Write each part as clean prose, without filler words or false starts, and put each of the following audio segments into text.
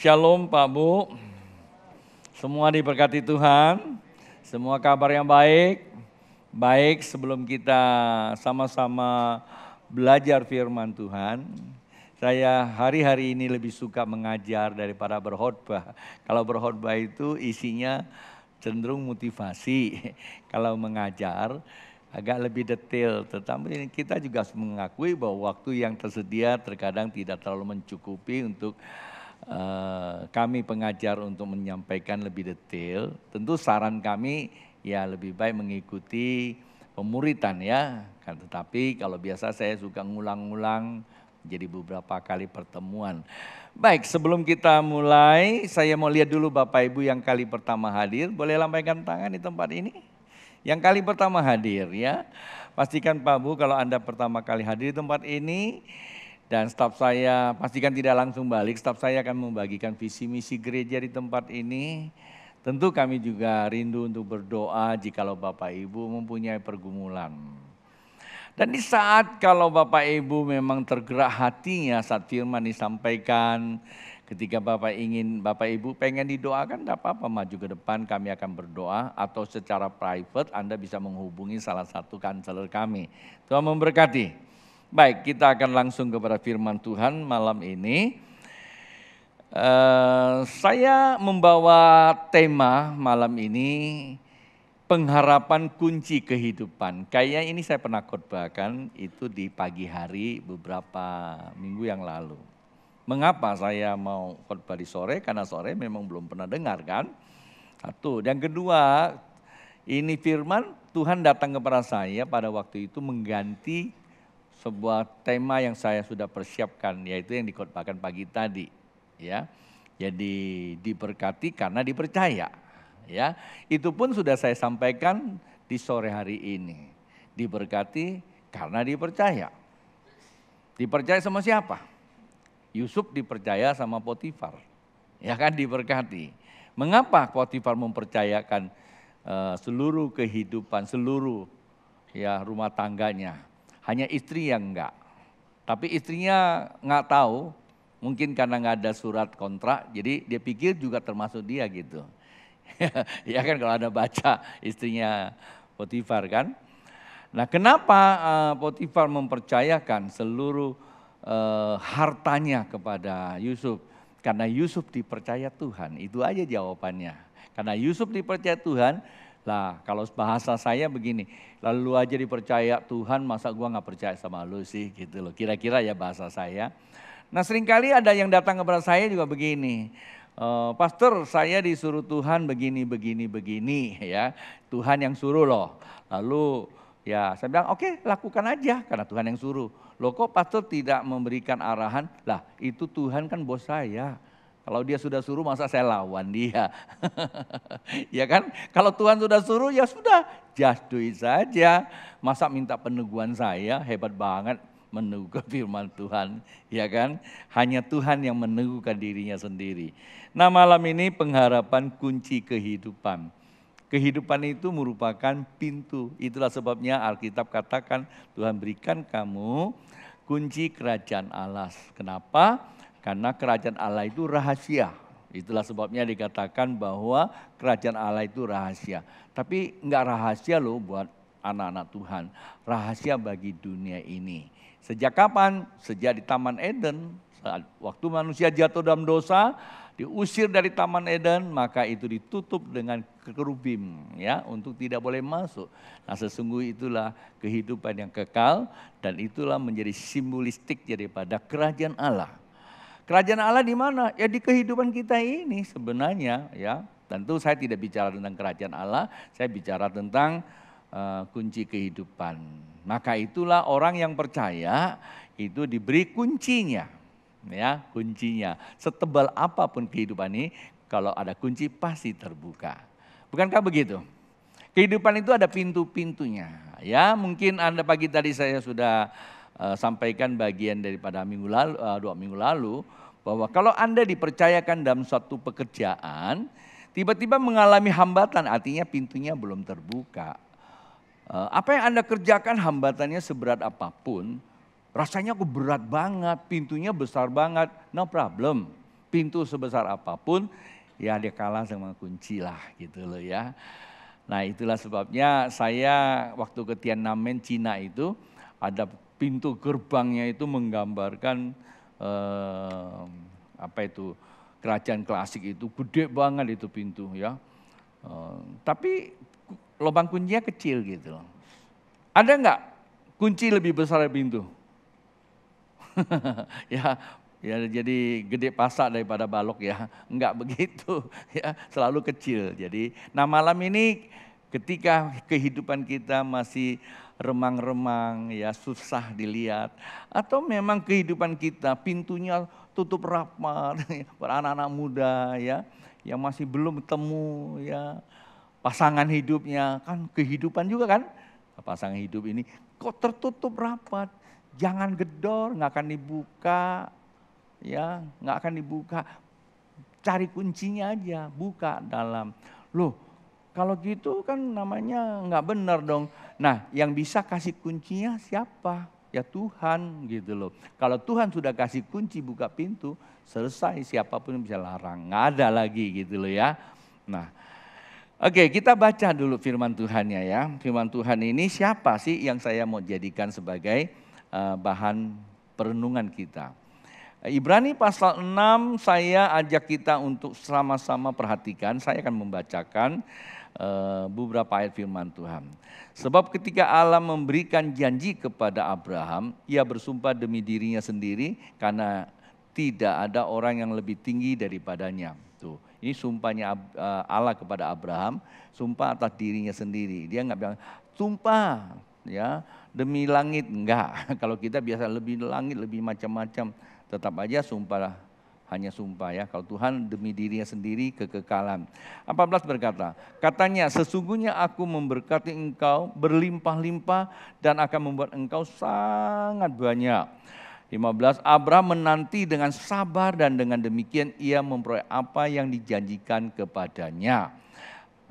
Shalom Pak Bu, semua diberkati Tuhan, semua kabar yang baik. Baik, sebelum kita sama-sama belajar firman Tuhan, saya hari-hari ini lebih suka mengajar daripada berkhotbah. Kalau berkhotbah itu isinya cenderung motivasi, kalau mengajar agak lebih detail. Tetapi kita juga harus mengakui bahwa waktu yang tersedia terkadang tidak terlalu mencukupi untuk kami pengajar untuk menyampaikan lebih detail. Tentu saran kami ya lebih baik mengikuti pemuritan ya. Tetapi kalau biasa saya suka ngulang-ngulang jadi beberapa kali pertemuan. Baik, sebelum kita mulai saya mau lihat dulu Bapak Ibu yang kali pertama hadir. Boleh lambaikan tangan di tempat ini? Yang kali pertama hadir ya. Pastikan Pak Bu kalau Anda pertama kali hadir di tempat ini. Dan staf saya pastikan tidak langsung balik, staf saya akan membagikan visi misi gereja di tempat ini. Tentu kami juga rindu untuk berdoa jikalau Bapak Ibu mempunyai pergumulan. Dan di saat kalau Bapak Ibu memang tergerak hatinya saat firman disampaikan, ketika Bapak Ibu pengen didoakan, tidak apa-apa maju ke depan kami akan berdoa. Atau secara private Anda bisa menghubungi salah satu kanseler kami. Tuhan memberkati. Baik, kita akan langsung kepada firman Tuhan malam ini. Saya membawa tema malam ini, pengharapan kunci kehidupan. Kayaknya ini saya pernah khotbahkan itu di pagi hari beberapa minggu yang lalu. Mengapa saya mau khotbah di sore? Karena sore memang belum pernah dengar kan. Satu, dan kedua, ini firman Tuhan datang kepada saya pada waktu itu mengganti sebuah tema yang saya sudah persiapkan, yaitu yang dikhotbahkan pagi tadi, ya. Jadi diberkati karena dipercaya, ya. Itu pun sudah saya sampaikan di sore hari ini. Diberkati karena dipercaya. Dipercaya sama siapa? Yusuf dipercaya sama Potifar, ya kan, diberkati. Mengapa Potifar mempercayakan seluruh kehidupan, seluruh ya rumah tangganya? Hanya istri yang enggak. Tapi istrinya enggak tahu, mungkin karena enggak ada surat kontrak, jadi dia pikir juga termasuk dia gitu. Ya kan kalau Anda baca istrinya Potifar kan. Nah kenapa Potifar mempercayakan seluruh hartanya kepada Yusuf? Karena Yusuf dipercaya Tuhan, itu aja jawabannya. Karena Yusuf dipercaya Tuhan, lah kalau bahasa saya begini, lalu aja dipercaya Tuhan, masa gua nggak percaya sama lu sih gitu loh. Kira-kira ya bahasa saya. Nah seringkali ada yang datang kepada saya juga begini, Pastor saya disuruh Tuhan begini ya, Tuhan yang suruh loh. Lalu ya saya bilang oke, lakukan aja karena Tuhan yang suruh. Loh kok pastor tidak memberikan arahan? Lah itu Tuhan kan bos saya. Kalau dia sudah suruh masa saya lawan dia. Ya kan? Kalau Tuhan sudah suruh ya sudah, just do it saja. Masa minta peneguhan saya, hebat banget meneguhkan firman Tuhan. Ya kan? Hanya Tuhan yang meneguhkan dirinya sendiri. Nah malam ini pengharapan kunci kehidupan. Kehidupan itu merupakan pintu. Itulah sebabnya Alkitab katakan Tuhan berikan kamu kunci kerajaan Allah. Kenapa? Karena kerajaan Allah itu rahasia. Itulah sebabnya dikatakan bahwa kerajaan Allah itu rahasia. Tapi enggak rahasia loh buat anak-anak Tuhan. Rahasia bagi dunia ini. Sejak kapan? Sejak di Taman Eden. Waktu manusia jatuh dalam dosa, diusir dari Taman Eden, maka itu ditutup dengan kerubim ya, untuk tidak boleh masuk. Nah sesungguhnya itulah kehidupan yang kekal dan itulah menjadi simbolistik daripada kerajaan Allah. Kerajaan Allah di mana? Ya di kehidupan kita ini sebenarnya ya. Tentu saya tidak bicara tentang kerajaan Allah, saya bicara tentang kunci kehidupan. Maka itulah orang yang percaya itu diberi kuncinya. Ya, kuncinya. Setebal apapun kehidupan ini, kalau ada kunci pasti terbuka. Bukankah begitu? Kehidupan itu ada pintu-pintunya. Ya, mungkin Anda pagi tadi saya sudah sampaikan bagian daripada minggu lalu, 2 minggu lalu, bahwa kalau Anda dipercayakan dalam suatu pekerjaan, tiba-tiba mengalami hambatan, artinya pintunya belum terbuka. Apa yang Anda kerjakan hambatannya seberat apapun, rasanya kok berat banget, pintunya besar banget, no problem. Pintu sebesar apapun, ya dia kalah sama kunci lah gitu loh ya. Nah itulah sebabnya saya waktu ke Tiananmen Cina itu ada pintu gerbangnya itu menggambarkan apa itu kerajaan klasik itu gede banget itu pintu ya. Tapi lubang kuncinya kecil gitu loh. Ada nggak kunci lebih besar dari pintu? Ya, ya jadi gede pasak daripada balok ya. Enggak begitu ya, selalu kecil. Jadi, nah malam ini ketika kehidupan kita masih remang-remang ya, susah dilihat, atau memang kehidupan kita pintunya tutup rapat, anak-anak muda ya, yang masih belum temu ya pasangan hidupnya, kan kehidupan juga kan, pasangan hidup ini kok tertutup rapat. Jangan gedor, nggak akan dibuka, ya nggak akan dibuka. Cari kuncinya aja, buka dalam. Loh, kalau gitu kan namanya nggak benar dong. Nah, yang bisa kasih kuncinya siapa? Ya Tuhan gitu loh. Kalau Tuhan sudah kasih kunci buka pintu, selesai siapapun yang bisa larang. Nggak ada lagi gitu loh ya. Nah, oke, kita baca dulu firman Tuhannya ya. Firman Tuhan ini siapa sih yang saya mau jadikan sebagai bahan perenungan kita. Ibrani pasal 6 saya ajak kita untuk sama-sama perhatikan. Saya akan membacakan beberapa ayat firman Tuhan. Sebab ketika Allah memberikan janji kepada Abraham, ia bersumpah demi dirinya sendiri karena tidak ada orang yang lebih tinggi daripadanya. Tuh, ini sumpahnya Allah kepada Abraham, sumpah atas dirinya sendiri. Dia nggak bilang sumpah ya demi langit, enggak. Kalau kita biasa lebih langit, lebih macam-macam, tetap aja sumpah, hanya sumpah ya. Kalau Tuhan demi dirinya sendiri kekekalan. 14 berkata, katanya sesungguhnya aku memberkati engkau berlimpah-limpah dan akan membuat engkau sangat banyak. 15, Abraham menanti dengan sabar dan dengan demikian ia memperoleh apa yang dijanjikan kepadanya.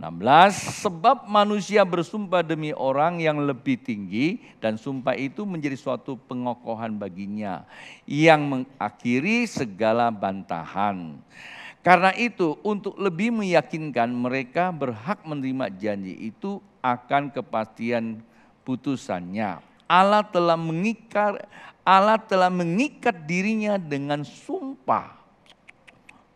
16, sebab manusia bersumpah demi orang yang lebih tinggi dan sumpah itu menjadi suatu pengokohan baginya yang mengakhiri segala bantahan. Karena itu untuk lebih meyakinkan mereka berhak menerima janji itu akan kepastian putusannya. Allah telah mengikat dirinya dengan sumpah.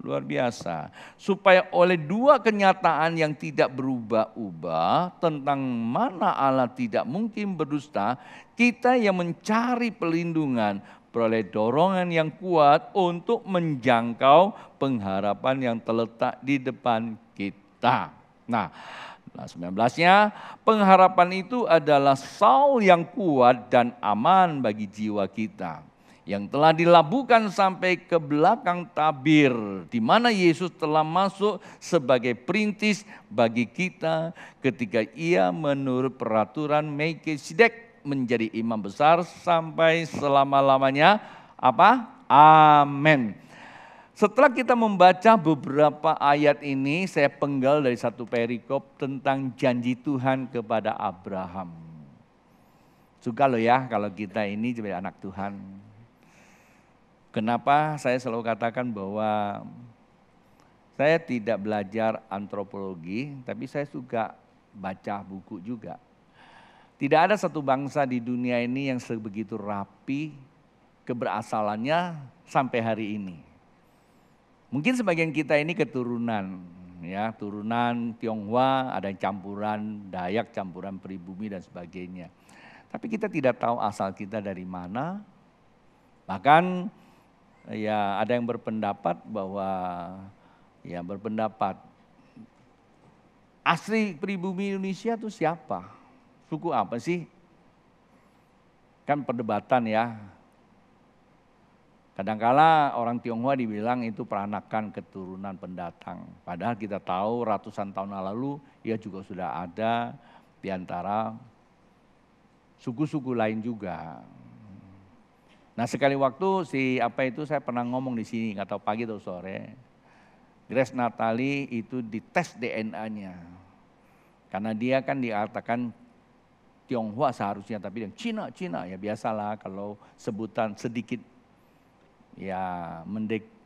Luar biasa. Supaya oleh dua kenyataan yang tidak berubah-ubah tentang mana Allah tidak mungkin berdusta, kita yang mencari pelindungan beroleh dorongan yang kuat untuk menjangkau pengharapan yang terletak di depan kita. Nah 19-nya, pengharapan itu adalah saul yang kuat dan aman bagi jiwa kita, yang telah dilabuhkan sampai ke belakang tabir, di mana Yesus telah masuk sebagai perintis bagi kita ketika ia menurut peraturan Melkisedek menjadi imam besar sampai selama-lamanya. Apa? Amin. Setelah kita membaca beberapa ayat ini, saya penggal dari satu perikop tentang janji Tuhan kepada Abraham. Suka loh ya kalau kita ini sebagai anak Tuhan. Kenapa saya selalu katakan bahwa saya tidak belajar antropologi, tapi saya suka baca buku juga. Tidak ada satu bangsa di dunia ini yang sebegitu rapi keberasalannya sampai hari ini. Mungkin sebagian kita ini keturunan, ya turunan Tionghoa, ada yang campuran Dayak, campuran pribumi dan sebagainya. Tapi kita tidak tahu asal kita dari mana. Bahkan ya ada yang berpendapat bahwa asli pribumi Indonesia itu siapa? Suku apa sih? Kan perdebatan ya. Kadangkala orang Tionghoa dibilang itu peranakan keturunan pendatang. Padahal kita tahu ratusan tahun lalu ia juga sudah ada di antara suku-suku lain juga. Nah sekali waktu saya pernah ngomong di sini, nggak tahu pagi atau sore. Grace Natali itu dites DNA-nya. Karena dia kan dikatakan Tionghoa seharusnya, tapi yang Cina ya biasalah kalau sebutan sedikit ya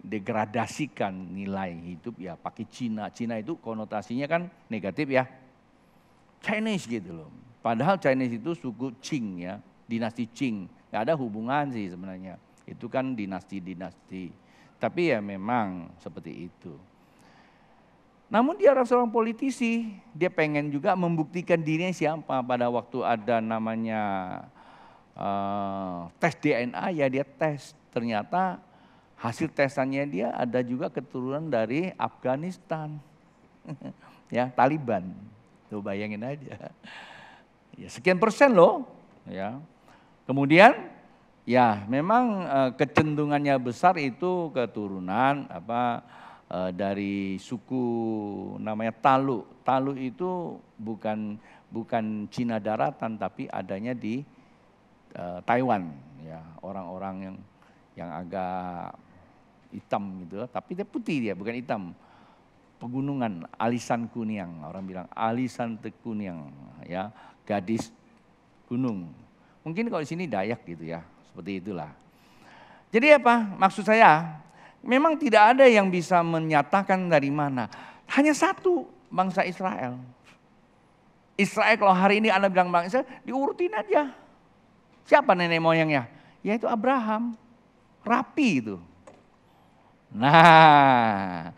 mendegradasikan nilai hidup ya pakai Cina. Cina itu konotasinya kan negatif ya. Chinese gitu loh. Padahal Chinese itu suku Qing ya, dinasti Qing. Gak ada hubungan sih sebenarnya. Itu kan dinasti-dinasti. Tapi ya memang seperti itu. Namun dia seorang politisi, dia pengen juga membuktikan dirinya siapa. Pada waktu ada namanya tes DNA ya dia tes. Ternyata hasil tesannya dia ada juga keturunan dari Afghanistan. Ya, Taliban. Tuh bayangin aja. Ya, sekian persen loh, ya. Kemudian ya memang kecenderungannya besar itu keturunan dari suku namanya Talu. Talu itu bukan Cina daratan tapi adanya di Taiwan, ya orang-orang yang agak hitam gitu, tapi dia putih dia bukan hitam. Pegunungan Alisan Kuniang, orang bilang Alisan Tekuniang, ya gadis gunung. Mungkin kalau di sini Dayak gitu ya, seperti itulah. Jadi apa? Maksud saya, memang tidak ada yang bisa menyatakan dari mana. Hanya satu bangsa Israel. Israel kalau hari ini Anda bilang bangsa, diurutin aja. Siapa nenek moyangnya? Yaitu Abraham. Rapi itu. Nah,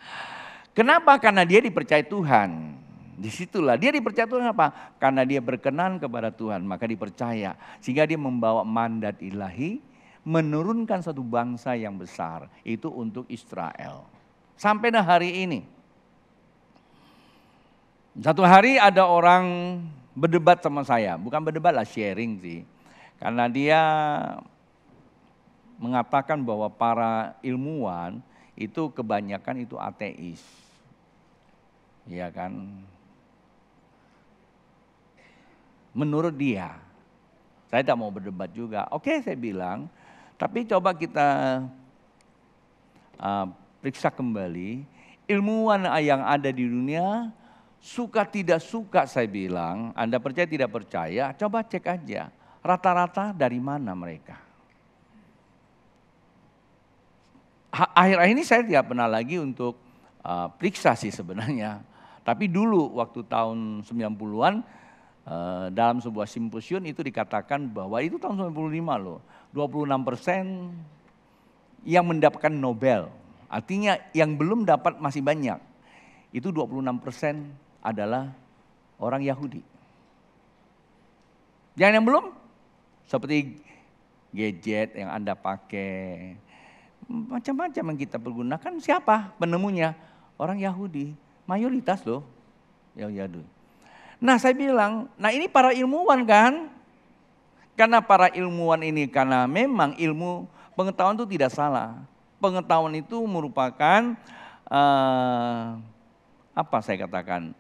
kenapa? Karena dia dipercaya Tuhan. Disitulah dia dipercaya Tuhan apa? Karena dia berkenan kepada Tuhan, maka dipercaya. Sehingga dia membawa mandat ilahi, menurunkan satu bangsa yang besar. Itu untuk Israel. Sampai hari ini. Satu hari ada orang berdebat sama saya. Bukan berdebat lah, sharing sih. Karena dia mengatakan bahwa para ilmuwan itu kebanyakan itu ateis. Ya kan? Menurut dia. Saya tak mau berdebat juga. Oke, saya bilang, tapi coba kita periksa kembali ilmuwan yang ada di dunia, suka tidak suka saya bilang, Anda percaya tidak percaya, coba cek aja rata-rata dari mana mereka. Akhir-akhir ini saya tidak pernah lagi untuk periksa sih sebenarnya. Tapi dulu waktu tahun 90-an dalam sebuah simposium itu dikatakan bahwa itu tahun 95 loh. 26% yang mendapatkan Nobel. Artinya yang belum dapat masih banyak. Itu 26% adalah orang Yahudi. Yang belum seperti gadget yang Anda pakai. Macam-macam yang kita pergunakan, siapa penemunya? Orang Yahudi, mayoritas loh. Yahudi. Nah saya bilang, nah ini para ilmuwan kan. Karena para ilmuwan ini, karena memang ilmu pengetahuan itu tidak salah. Pengetahuan itu merupakan, apa saya katakan,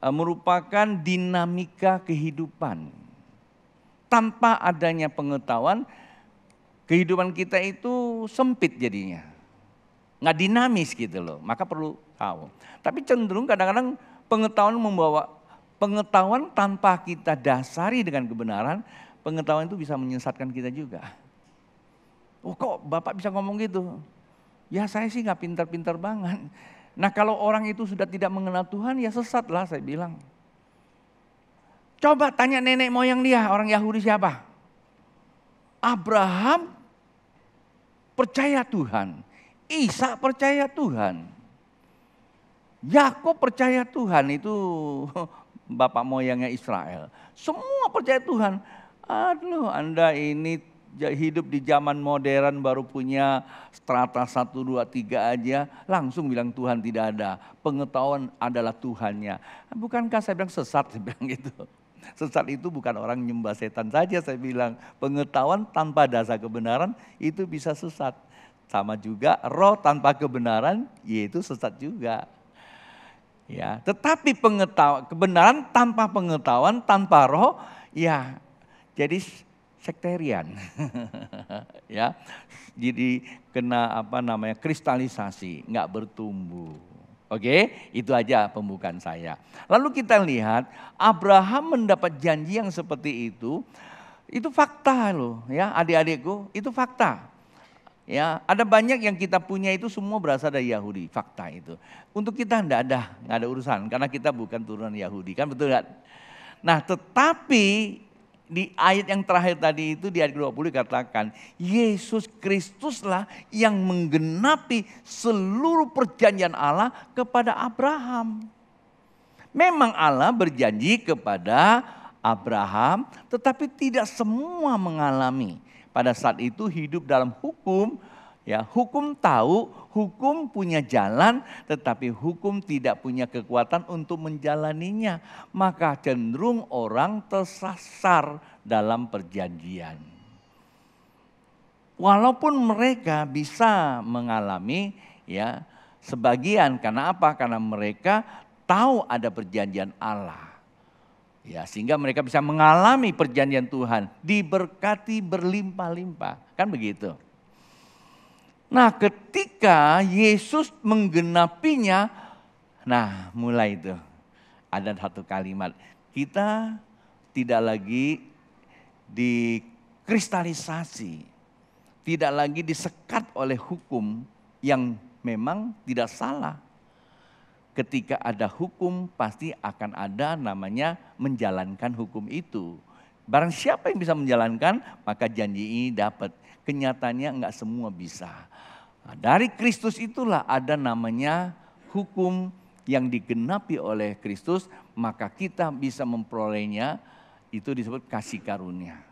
merupakan dinamika kehidupan. Tanpa adanya pengetahuan, kehidupan kita itu sempit jadinya. Nggak dinamis gitu loh, maka perlu tahu. Tapi cenderung kadang-kadang pengetahuan tanpa kita dasari dengan kebenaran, pengetahuan itu bisa menyesatkan kita juga. Oh kok Bapak bisa ngomong gitu? Ya saya sih nggak pintar-pintar banget. Nah kalau orang itu sudah tidak mengenal Tuhan ya sesat lah saya bilang. Coba tanya nenek moyang dia, orang Yahudi siapa? Abraham percaya Tuhan, Ishak percaya Tuhan, Yakub percaya Tuhan, itu bapak moyangnya Israel. Semua percaya Tuhan. Aduh, Anda ini hidup di zaman modern baru punya strata 1, 2, 3 aja, langsung bilang Tuhan tidak ada. Pengetahuan adalah Tuhannya. Bukankah saya bilang sesat, saya bilang gitu. Sesat itu bukan orang nyembah setan saja, saya bilang. Pengetahuan tanpa dasar kebenaran itu bisa sesat. Sama juga roh tanpa kebenaran yaitu sesat juga. Ya, tetapi kebenaran tanpa pengetahuan, tanpa roh, ya jadi sektarian. Ya. Jadi kena kristalisasi, enggak bertumbuh. Oke, itu aja pembukaan saya. Lalu kita lihat Abraham mendapat janji yang seperti itu fakta loh ya adik-adikku, itu fakta. Ya, ada banyak yang kita punya itu semua berasal dari Yahudi, fakta itu. Untuk kita nggak ada urusan karena kita bukan turunan Yahudi, kan betul kan? Nah, tetapi di ayat yang terakhir tadi itu di ayat 20 dikatakan Yesus Kristuslah yang menggenapi seluruh perjanjian Allah kepada Abraham. Memang Allah berjanji kepada Abraham, tetapi tidak semua mengalami. Pada saat itu hidup dalam hukum, ya hukum tahu, hukum punya jalan, tetapi hukum tidak punya kekuatan untuk menjalaninya. Maka cenderung orang tersasar dalam perjanjian. Walaupun mereka bisa mengalami ya sebagian, karena apa? Karena mereka tahu ada perjanjian Allah. Ya, sehingga mereka bisa mengalami perjanjian Tuhan, diberkati berlimpah-limpah, kan begitu. Nah, ketika Yesus menggenapinya, nah mulai itu ada satu kalimat, kita tidak lagi dikristalisasi, tidak lagi disekat oleh hukum yang memang tidak salah. Ketika ada hukum pasti akan ada namanya menjalankan hukum itu. Barang siapa yang bisa menjalankan maka janji ini dapat. Kenyataannya enggak semua bisa. Nah, dari Kristus itulah ada namanya hukum yang digenapi oleh Kristus. Maka kita bisa memperolehnya, itu disebut kasih karunia.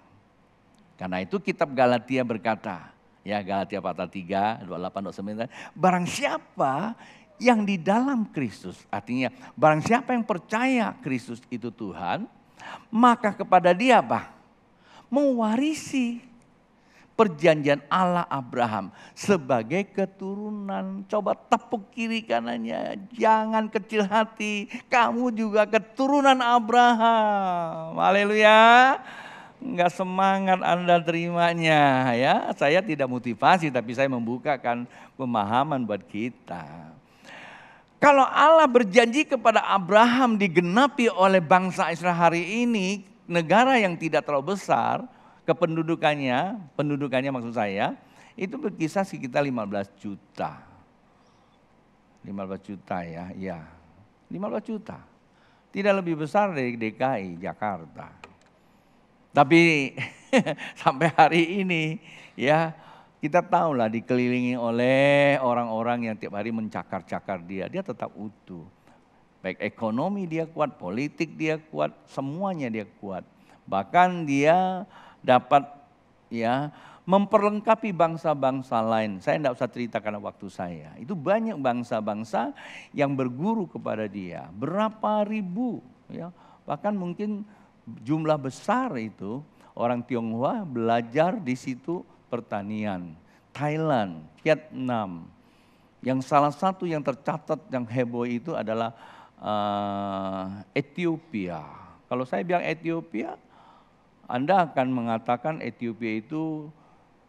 Karena itu kitab Galatia berkata, ya Galatia pasal 3, 28, 29. Barang siapa yang di dalam Kristus, artinya barang siapa yang percaya Kristus itu Tuhan, maka kepada dia apa? Mewarisi perjanjian Allah Abraham sebagai keturunan. Coba tepuk kiri kanannya, jangan kecil hati, kamu juga keturunan Abraham. Haleluya. Enggak semangat Anda terimanya ya. Saya tidak motivasi tapi saya membukakan pemahaman buat kita. Kalau Allah berjanji kepada Abraham digenapi oleh bangsa Israel hari ini, negara yang tidak terlalu besar, pendudukannya maksud saya, itu berkisar sekitar 15 juta. 15 juta ya. 15 juta. Tidak lebih besar dari DKI Jakarta. Tapi sampai hari ini ya, kita tahulah dikelilingi oleh orang-orang yang tiap hari mencakar-cakar dia tetap utuh. Baik ekonomi dia kuat, politik dia kuat, semuanya dia kuat. Bahkan dia dapat ya memperlengkapi bangsa-bangsa lain. Saya tidak usah cerita karena waktu saya. Itu banyak bangsa-bangsa yang berguru kepada dia. Berapa ribu ya, bahkan mungkin jumlah besar itu orang Tionghoa belajar di situ pertanian. Thailand, Vietnam. Yang salah satu yang tercatat yang heboh itu adalah Ethiopia. Kalau saya bilang Ethiopia, Anda akan mengatakan Ethiopia itu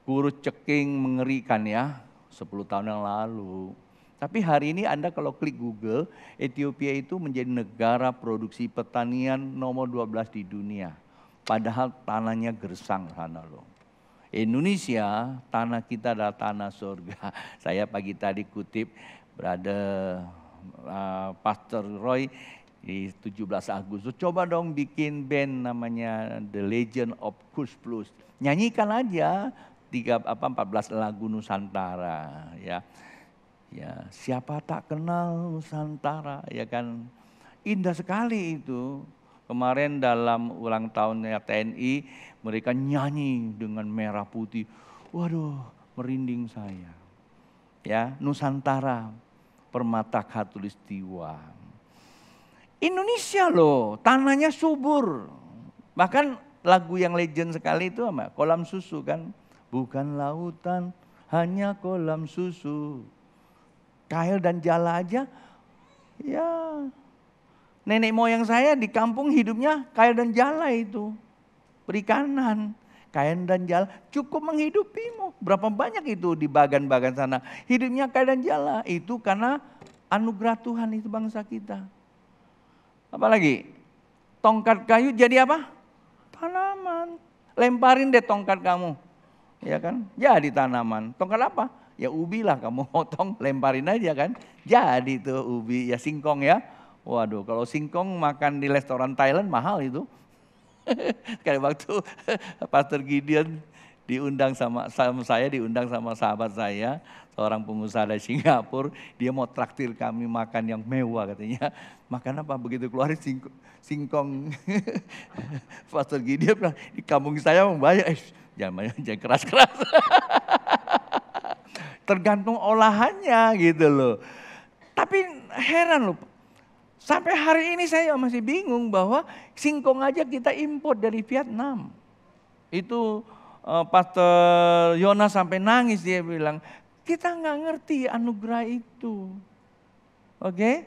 kurus ceking mengerikan ya, 10 tahun yang lalu. Tapi hari ini Anda kalau klik Google, Ethiopia itu menjadi negara produksi pertanian nomor 12 di dunia. Padahal tanahnya gersang sana loh. Indonesia, tanah kita adalah tanah surga. Saya pagi tadi kutip Brother Pastor Roy di 17 Agustus. Coba dong bikin band namanya The Legend of Kush Plus. Nyanyikan aja 14 lagu Nusantara ya. Ya, siapa tak kenal Nusantara ya kan. Indah sekali itu. Kemarin dalam ulang tahunnya TNI, mereka nyanyi dengan merah putih. Waduh, merinding saya. Ya, Nusantara, permata khatulistiwa. Indonesia loh, tanahnya subur. Bahkan lagu yang legend sekali itu apa? Kolam susu kan. Bukan lautan, hanya kolam susu. Kail dan jala aja, ya. Nenek moyang saya di kampung hidupnya kail dan jala itu. Perikanan, kail dan jala cukup menghidupimu. Berapa banyak itu di bagan-bagan sana. Hidupnya kail dan jala. Itu karena anugerah Tuhan itu bangsa kita. Apalagi? Tongkat kayu jadi apa? Tanaman. Lemparin deh tongkat kamu. ya kan? Jadi tanaman. Tongkat apa? Ya ubi lah, kamu potong, lemparin aja kan. Jadi tuh ubi, ya singkong ya. Waduh, kalau singkong makan di restoran Thailand mahal itu. Kayak waktu Pastor Gideon diundang sama saya, diundang sama sahabat saya, seorang pengusaha dari Singapura, dia mau traktir kami makan yang mewah katanya. Makan apa? Begitu keluarin singkong. Pastor Gideon bilang, di kampung saya membayar, jangan keras-keras. Tergantung olahannya gitu loh. Tapi heran loh, sampai hari ini saya masih bingung bahwa singkong aja kita impor dari Vietnam. Itu Pastor Yonas sampai nangis, dia bilang, kita nggak ngerti anugerah itu. Oke?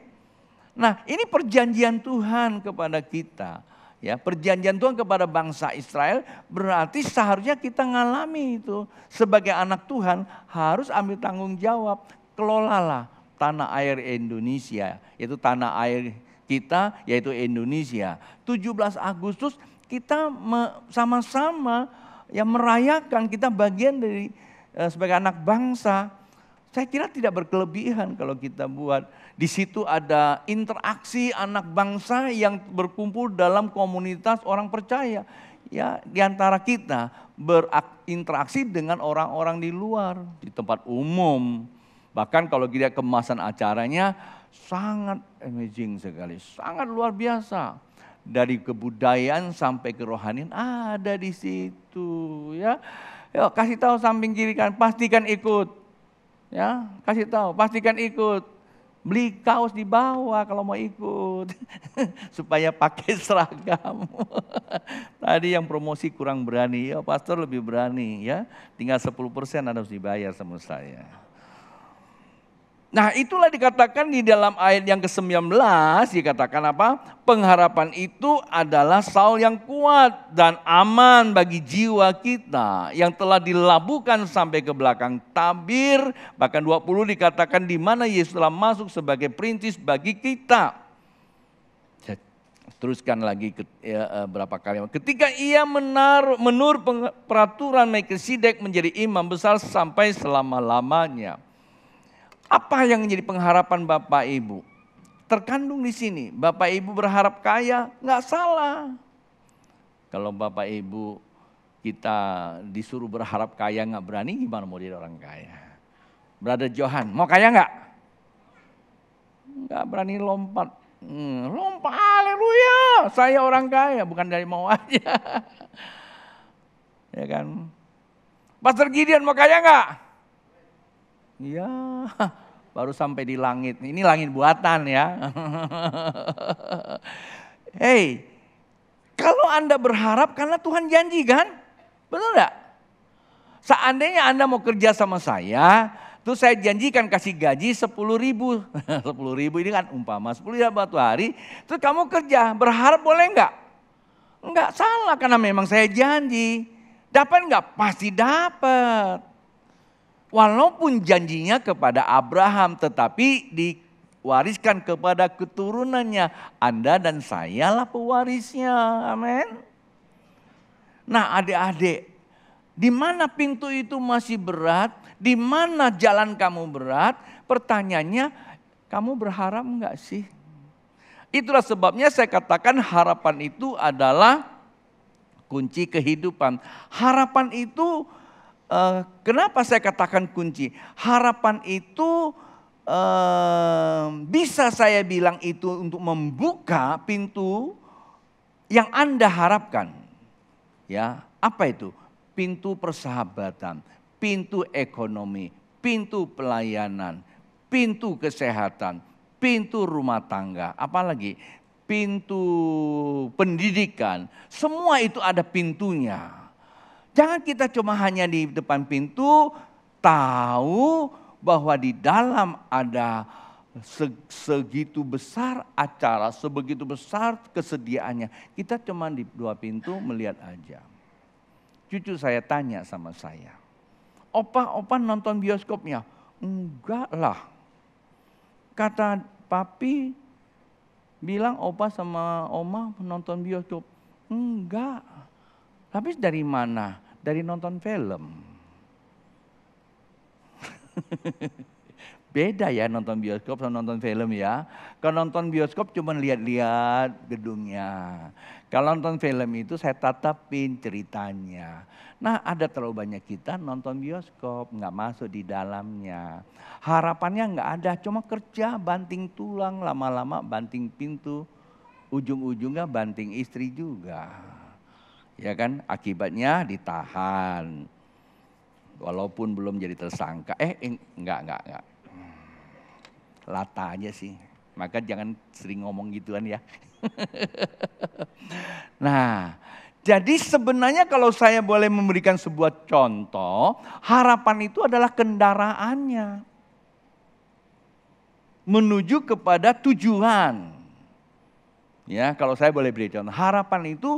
Nah, ini perjanjian Tuhan kepada kita. Ya, perjanjian Tuhan kepada bangsa Israel berarti seharusnya kita ngalami itu. Sebagai anak Tuhan harus ambil tanggung jawab. Kelolalah tanah air Indonesia, yaitu tanah air kita, yaitu Indonesia. 17 Agustus kita sama-sama ya merayakan, kita bagian dari sebagai anak bangsa. Saya kira tidak berkelebihan kalau kita buat. Di situ ada interaksi anak bangsa yang berkumpul dalam komunitas orang percaya. Ya, di antara kita berinteraksi dengan orang-orang di luar, di tempat umum. Bahkan kalau kita kemasan acaranya sangat amazing sekali, sangat luar biasa. Dari kebudayaan sampai kerohanian ada di situ ya. Yuk kasih tahu samping kiri kan, pastikan ikut. Ya, kasih tahu, pastikan ikut. Beli kaos di bawah kalau mau ikut. Supaya pakai seragam. Tadi yang promosi kurang berani, ya pastor lebih berani ya. Tinggal 10% harus dibayar sama saya. Nah itulah dikatakan di dalam ayat yang ke-19, dikatakan apa? Pengharapan itu adalah Saul yang kuat dan aman bagi jiwa kita, yang telah dilabuhkan sampai ke belakang tabir. Bahkan 20 dikatakan di mana Yesus telah masuk sebagai perintis bagi kita. Saya teruskan lagi berapa kali. Ketika ia menurut peraturan Melkisedek menjadi imam besar sampai selama-lamanya. Apa yang menjadi pengharapan Bapak Ibu? Terkandung di sini. Bapak Ibu berharap kaya, nggak salah. Kalau Bapak Ibu kita disuruh berharap kaya nggak berani, gimana mau jadi orang kaya? Brother Johan, mau kaya nggak? Nggak berani lompat. Lompat, haleluya, saya orang kaya, bukan dari mau aja. Ya kan? Pastor Gideon mau kaya nggak? Iya, baru sampai di langit. Ini langit buatan ya. Hei, kalau Anda berharap karena Tuhan janji kan? Betul enggak? Seandainya Anda mau kerja sama saya, tuh saya janjikan kasih gaji 10.000. 10.000 ini kan umpama 10 batu hari. Terus kamu kerja, berharap boleh enggak? Enggak salah karena memang saya janji. Dapat enggak? Pasti dapat. Walaupun janjinya kepada Abraham, tetapi diwariskan kepada keturunannya. Anda dan saya lah pewarisnya. Amin. Nah adik-adik, di mana pintu itu masih berat, di mana jalan kamu berat, pertanyaannya kamu berharap enggak sih? Itulah sebabnya saya katakan harapan itu adalah kunci kehidupan. Harapan itu kenapa saya katakan kunci? Harapan itu bisa saya bilang itu untuk membuka pintu yang Anda harapkan. Ya, apa itu? Pintu persahabatan, pintu ekonomi, pintu pelayanan, pintu kesehatan, pintu rumah tangga, apalagi pintu pendidikan. Semua itu ada pintunya. Jangan kita cuma hanya di depan pintu tahu bahwa di dalam ada segitu besar acara, sebegitu besar kesediaannya. Kita cuma di 2 pintu melihat aja. Cucu saya tanya sama saya, opa nonton bioskopnya? Enggak lah. Kata papi bilang opa sama oma nonton bioskop. Enggak. Habis dari mana? Dari nonton film. Beda ya nonton bioskop sama nonton film ya. Kalau nonton bioskop cuma lihat-lihat gedungnya. Kalau nonton film itu saya tatapin ceritanya. Nah ada terlalu banyak kita nonton bioskop, nggak masuk di dalamnya. Harapannya nggak ada, cuma kerja banting tulang, lama-lama banting pintu. Ujung-ujungnya banting istri juga. Ya kan, akibatnya ditahan. Walaupun belum jadi tersangka. Enggak. Lata aja sih. Maka jangan sering ngomong gituan ya. Nah, jadi sebenarnya kalau saya boleh memberikan sebuah contoh, harapan itu adalah kendaraannya. Menuju kepada tujuan. Ya, kalau saya boleh beri contoh, harapan itu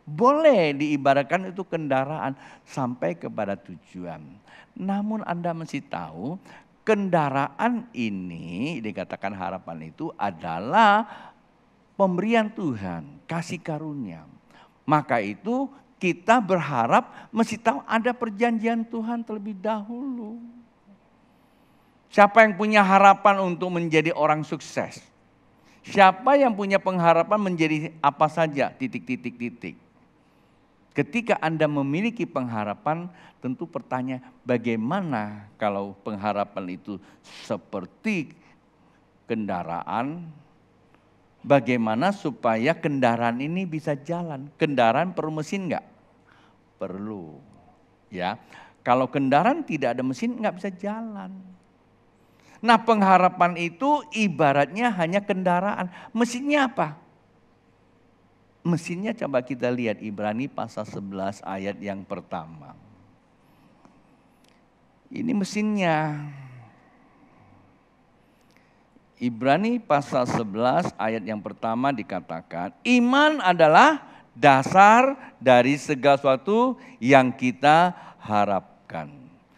boleh diibaratkan itu kendaraan sampai kepada tujuan. Namun Anda mesti tahu, kendaraan ini dikatakan harapan itu adalah pemberian Tuhan, kasih karunia. Maka itu kita berharap mesti tahu ada perjanjian Tuhan terlebih dahulu. Siapa yang punya harapan untuk menjadi orang sukses? Siapa yang punya pengharapan menjadi apa saja, titik. Ketika Anda memiliki pengharapan, tentu pertanyaan bagaimana kalau pengharapan itu seperti kendaraan, bagaimana supaya kendaraan ini bisa jalan? Kendaraan perlu mesin enggak? Perlu. Ya, kalau kendaraan tidak ada mesin enggak bisa jalan. Nah pengharapan itu ibaratnya hanya kendaraan. Mesinnya apa? Mesinnya coba kita lihat Ibrani pasal 11 ayat yang pertama. Ini mesinnya. Ibrani pasal 11 ayat yang pertama dikatakan, iman adalah dasar dari segala sesuatu yang kita harapkan.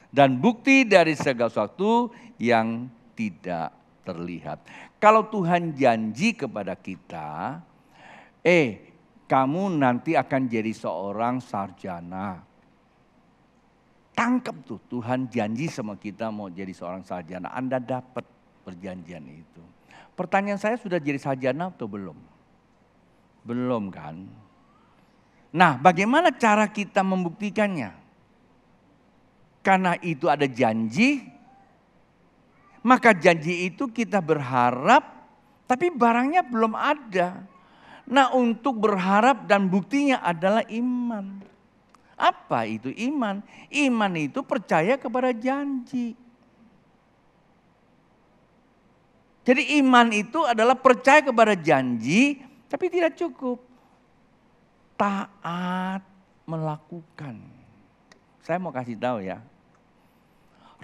Dan bukti dari segala sesuatu yang tidak terlihat. Kalau Tuhan janji kepada kita, kamu nanti akan jadi seorang sarjana. Tangkap tuh, Tuhan janji sama kita mau jadi seorang sarjana. Anda dapat perjanjian itu. Pertanyaan saya, sudah jadi sarjana atau belum? Belum kan? Nah, bagaimana cara kita membuktikannya? Karena itu ada janji, maka janji itu kita berharap, tapi barangnya belum ada. Nah untuk berharap dan buktinya adalah iman. Apa itu iman? Iman itu percaya kepada janji. Jadi iman itu adalah percaya kepada janji, tapi tidak cukup. Taat melakukan. Saya mau kasih tahu ya.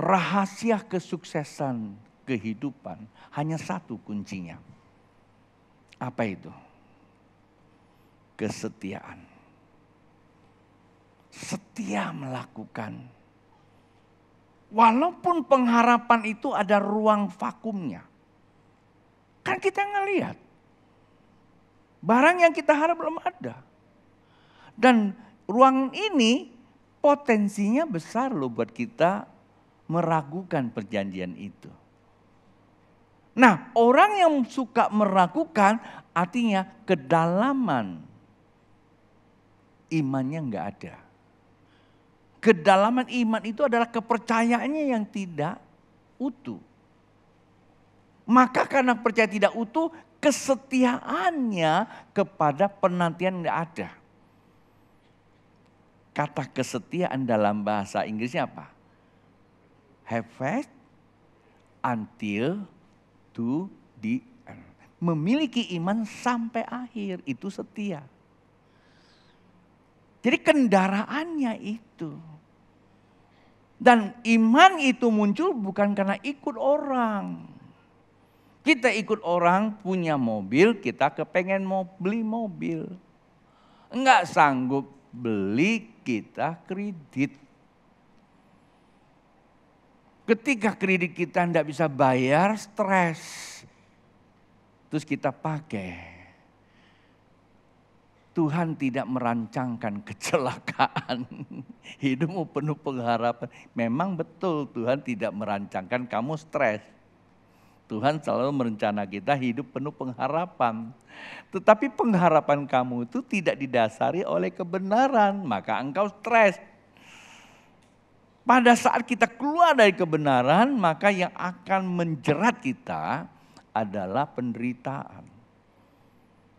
Rahasia kesuksesan kehidupan hanya satu kuncinya. Apa itu? Kesetiaan. Setia melakukan. Walaupun pengharapan itu ada ruang vakumnya. Kan kita ngelihat. Barang yang kita harap belum ada. Dan ruang ini potensinya besar loh buat kita meragukan perjanjian itu. Nah, orang yang suka meragukan artinya kedalaman imannya enggak ada. Kedalaman iman itu adalah kepercayaannya yang tidak utuh. Maka karena percaya tidak utuh, kesetiaannya kepada penantian enggak ada. Kata kesetiaan dalam bahasa Inggrisnya apa? Have faith until to the end. Memiliki iman sampai akhir, itu setia. Jadi kendaraannya itu. Dan iman itu muncul bukan karena ikut orang. Kita ikut orang punya mobil, kita kepengen mau beli mobil. Enggak sanggup beli, kita kredit. Ketika kredit kita tidak bisa bayar, stres. Terus kita pakai. Tuhan tidak merancangkan kecelakaan. Hidupmu penuh pengharapan. Memang betul Tuhan tidak merancangkan kamu stres. Tuhan selalu merencana kita hidup penuh pengharapan. Tetapi pengharapan kamu itu tidak didasari oleh kebenaran, maka engkau stres. Pada saat kita keluar dari kebenaran, maka yang akan menjerat kita adalah penderitaan.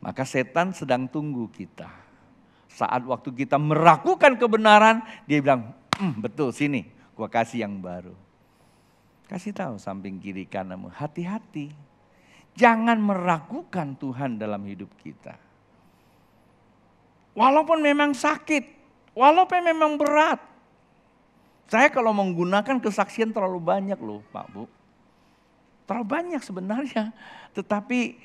Maka setan sedang tunggu kita. Saat waktu kita meragukan kebenaran, dia bilang, betul sini, gua kasih yang baru. Kasih tahu samping kiri kananmu, hati-hati. Jangan meragukan Tuhan dalam hidup kita. Walaupun memang sakit, walaupun memang berat. Saya kalau menggunakan kesaksian terlalu banyak loh Pak Bu. Terlalu banyak sebenarnya. Tetapi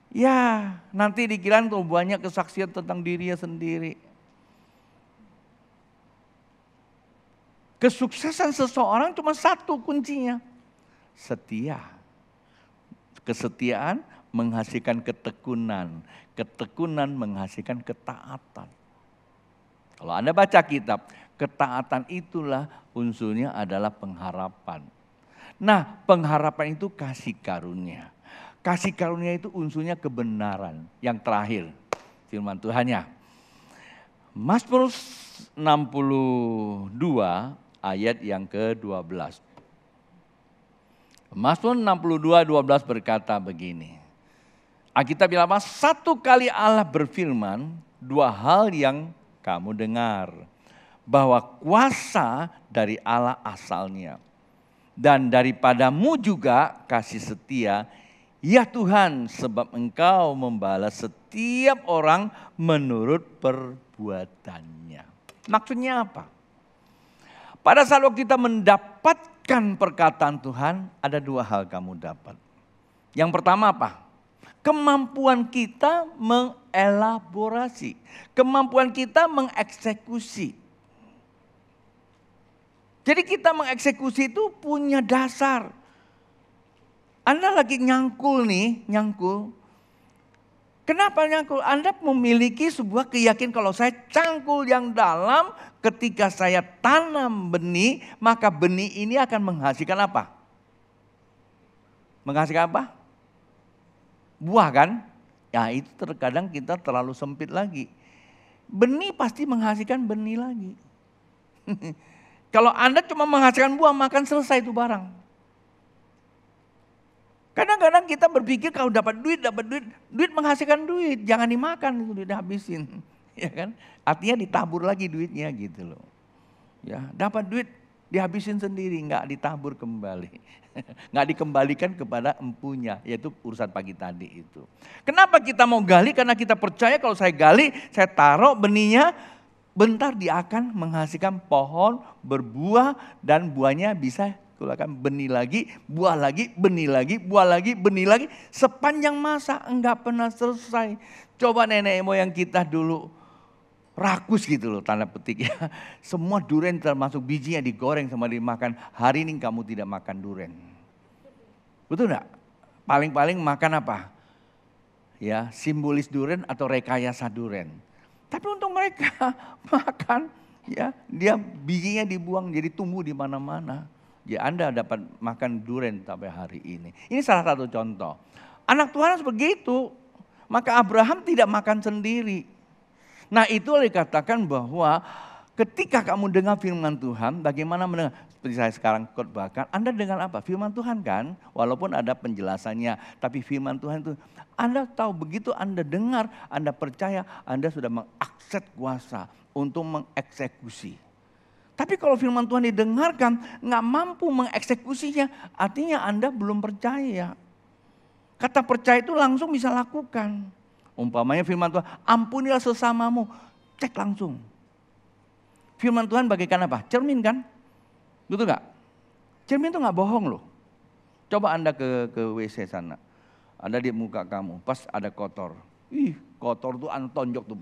ya nanti dikirain terlalu banyak kesaksian tentang dirinya sendiri. Kesuksesan seseorang cuma satu kuncinya. Setia. Kesetiaan menghasilkan ketekunan. Ketekunan menghasilkan ketaatan. Kalau Anda baca kitab, ketaatan itulah unsurnya adalah pengharapan. Nah, pengharapan itu kasih karunia. Kasih karunia itu unsurnya kebenaran. Yang terakhir, firman Tuhannya. Mazmur 62 ayat yang ke-12. Mazmur 62:12 berkata begini. Alkitab bilang apa? Satu kali Allah berfirman, dua hal yang kamu dengar. Bahwa kuasa dari Allah asalnya. Dan daripadamu juga kasih setia. Ya Tuhan, sebab Engkau membalas setiap orang menurut perbuatannya. Maksudnya apa? Pada saat waktu kita mendapatkan perkataan Tuhan, ada dua hal kamu dapat. Yang pertama apa? Kemampuan kita mengelaborasi. Kemampuan kita mengeksekusi. Jadi kita mengeksekusi itu punya dasar. Anda lagi nyangkul nih, nyangkul. Kenapa nyangkul? Anda memiliki sebuah keyakinan kalau saya cangkul yang dalam, ketika saya tanam benih, maka benih ini akan menghasilkan apa? Menghasilkan apa? Buah kan? Ya itu terkadang kita terlalu sempit lagi. Benih pasti menghasilkan benih lagi. Kalau Anda cuma menghasilkan buah, makan selesai itu barang. Kadang-kadang kita berpikir kalau dapat duit menghasilkan duit. Jangan dimakan itu, dihabisin. Ya kan? Artinya ditabur lagi duitnya gitu loh. Ya, dapat duit dihabisin sendiri, nggak ditabur kembali. Nggak dikembalikan kepada empunya, yaitu urusan pagi tadi itu. Kenapa kita mau gali? Karena kita percaya kalau saya gali, saya taruh benihnya, bentar dia akan menghasilkan pohon berbuah dan buahnya bisa keluarkan benih lagi, buah lagi, benih lagi, buah lagi, benih lagi. Sepanjang masa enggak pernah selesai. Coba nenek moyang kita dulu rakus gitu loh tanda petik ya. Semua durian termasuk bijinya digoreng sama dimakan. Hari ini kamu tidak makan durian. Betul enggak? Paling-paling makan apa? Ya, simbolis durian atau rekayasa durian. Tapi untuk mereka makan ya, dia bijinya dibuang jadi tumbuh di mana-mana. Ya Anda dapat makan durian sampai hari ini. Ini salah satu contoh. Anak Tuhan harus begitu. Maka Abraham tidak makan sendiri. Nah itu dikatakan bahwa ketika kamu dengar firman Tuhan, bagaimana mendengar? Seperti saya sekarang khotbahkan, Anda dengar apa? Firman Tuhan kan? Walaupun ada penjelasannya. Tapi firman Tuhan itu, Anda tahu begitu Anda dengar, Anda percaya, Anda sudah mengakses kuasa untuk mengeksekusi. Tapi kalau firman Tuhan didengarkan, nggak mampu mengeksekusinya, artinya Anda belum percaya. Kata percaya itu langsung bisa lakukan. Umpamanya firman Tuhan, ampunilah sesamamu, cek langsung. Firman Tuhan bagaikan apa? Cermin kan? Betul nggak? Cermin itu nggak bohong loh. Coba Anda ke WC sana, ada di muka kamu, pas ada kotor. Ih, kotor tuh Anda tonjok tuh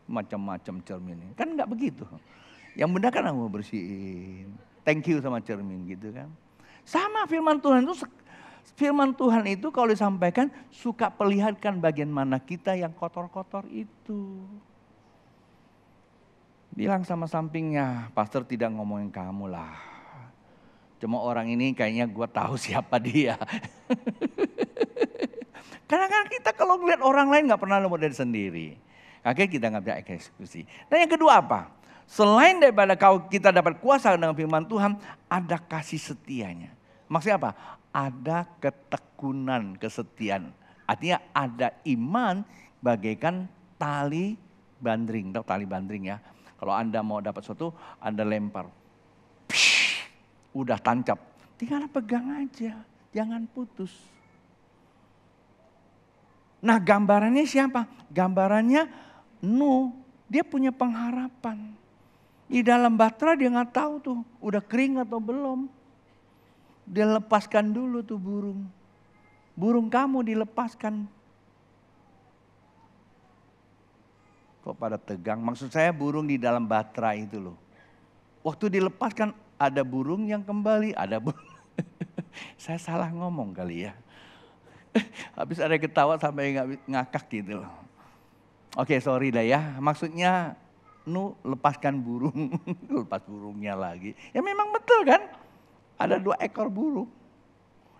macam-macam cerminnya. Kan nggak begitu. Yang benar kan mau bersihin. Thank you sama cermin gitu kan. Sama firman Tuhan itu, kalau disampaikan suka perlihatkan bagian mana kita yang kotor-kotor itu. Bilang sama sampingnya, pastor tidak ngomongin kamu lah. Cuma orang ini kayaknya gue tahu siapa dia. Karena kan kita kalau ngeliat orang lain gak pernah model sendiri. Akhirnya kita gak bisa eksekusi. Dan yang kedua apa? Selain daripada kita dapat kuasa dengan firman Tuhan, ada kasih setianya. Maksudnya apa? Ada ketekunan, kesetiaan. Artinya ada iman bagaikan tali bandring. Tahu tali bandring ya? Kalau Anda mau dapat sesuatu, Anda lempar. Psh, udah tancap. Tinggal pegang aja, jangan putus. Nah gambarannya siapa? Gambarannya Nuh, dia punya pengharapan. Di dalam batra dia nggak tahu tuh, udah kering atau belum. Dia lepaskan dulu tuh burung. Burung kamu dilepaskan. Kok pada tegang? Maksud saya burung di dalam batra itu loh. Waktu dilepaskan ada burung yang kembali, ada burung. Saya salah ngomong kali ya. Habis ada ketawa sampai ngakak gitu loh. Oke, sorry dah ya. Maksudnya Nuh lepaskan burung, lepas burungnya lagi. Ya memang betul kan? Ada 2 ekor burung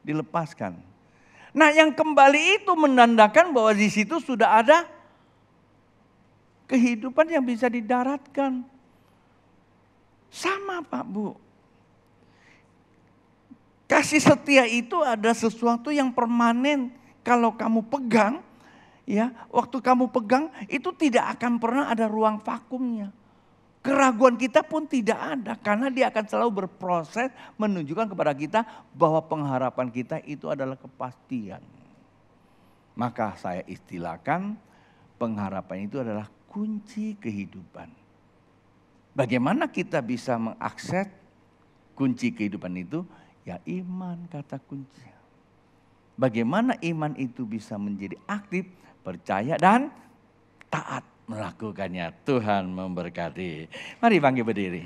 dilepaskan. Nah, yang kembali itu menandakan bahwa di situ sudah ada kehidupan yang bisa didaratkan. Sama Pak Bu. Kasih setia itu ada sesuatu yang permanen. Kalau kamu pegang, ya, waktu kamu pegang itu tidak akan pernah ada ruang vakumnya. Keraguan kita pun tidak ada karena dia akan selalu berproses menunjukkan kepada kita bahwa pengharapan kita itu adalah kepastian. Maka saya istilahkan pengharapan itu adalah kunci kehidupan. Bagaimana kita bisa mengakses kunci kehidupan itu? Ya iman kata kunci. Bagaimana iman itu bisa menjadi aktif, percaya dan taat melakukannya. Tuhan memberkati. Mari bangkit berdiri.